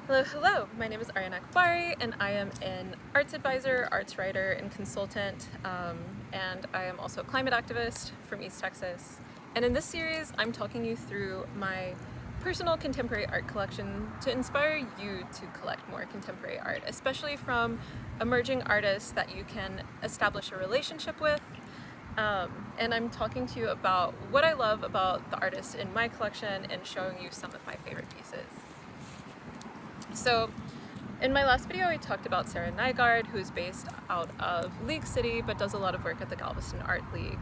Hello, hello. My name is Ariana Akbari, and I am an arts advisor, arts writer, and consultant, and I am also a climate activist from East Texas. And in this series, I'm talking you through my personal contemporary art collection to inspire you to collect more contemporary art, especially from emerging artists that you can establish a relationship with. And I'm talking to you about what I love about the artists in my collection and showing you some of my favorite pieces. So in my last video, I talked about Sarah Nygaard, who is based out of League City, but does a lot of work at the Galveston Art League.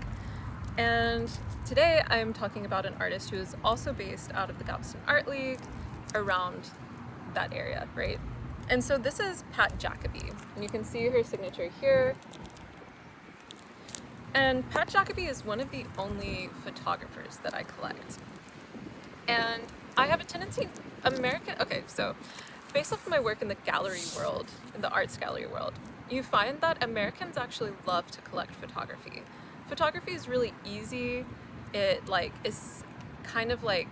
And today I'm talking about an artist who is also based out of the Galveston Art League around that area, right? And so this is Pat Jacobi, and you can see her signature here. And Pat Jacobi is one of the only photographers that I collect. And I have a tendency, so based off of my work in the gallery world, in the arts gallery world, you find that Americans actually love to collect photography. Photography is really easy. It is kind of like,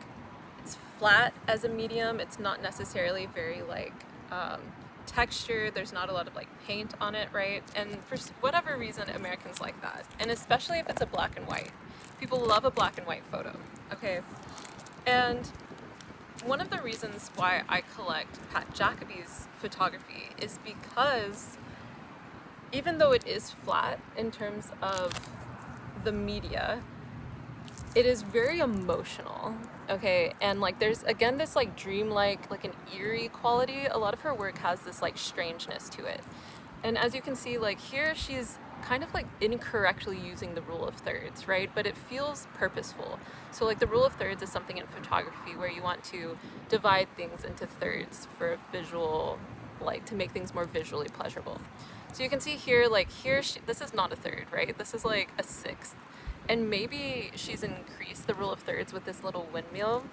it's flat as a medium. It's not necessarily very texture. There's not a lot of paint on it, right? And for whatever reason, Americans like that. And especially if it's a black and white. People love a black and white photo, okay? And one of the reasons why I collect Pat Jacobi's photography is because even though it is flat in terms of the media, it is very emotional, okay? And there's again this dreamlike, an eerie quality. A lot of her work has this strangeness to it. And as you can see, here she's kind of incorrectly using the rule of thirds, right? But it feels purposeful. So the rule of thirds is something in photography where you want to divide things into thirds for visual, to make things more visually pleasurable. So you can see here, this is not a third, right? This is a sixth. And maybe she's increased the rule of thirds with this little windmill,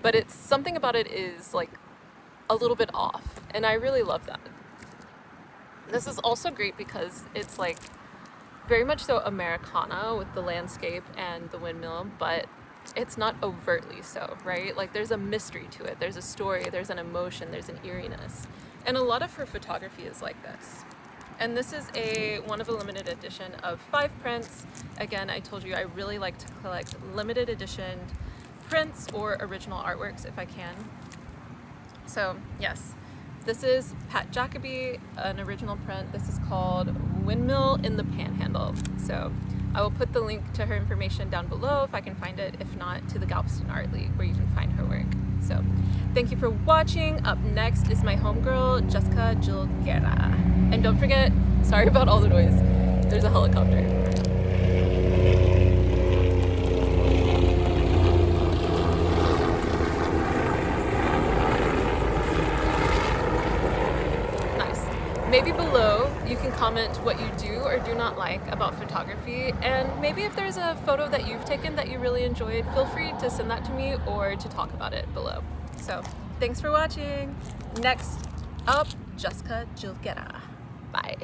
but it's something about it is a little bit off. And I really love that. This is also great because it's very much so Americana with the landscape and the windmill, but it's not overtly so, right? There's a mystery to it, there's a story, there's an emotion, there's an eeriness. And a lot of her photography is like this. And this is one of a limited edition of 5 prints. Again, I told you I really like to collect limited edition prints or original artworks if I can. So yes. This is Pat Jacobi, an original print. This is called Windmill in the Panhandle. So I will put the link to her information down below if I can find it, if not to the Galveston Art League where you can find her work. So thank you for watching. Up next is my homegirl, Jessica Gilguera. And don't forget, sorry about all the noise, there's a helicopter. Maybe below you can comment what you do or do not like about photography, and maybe if there's a photo that you've taken that you really enjoyed, feel free to send that to me or to talk about it below. So thanks for watching. Next up, Jessica Gilguera. Bye.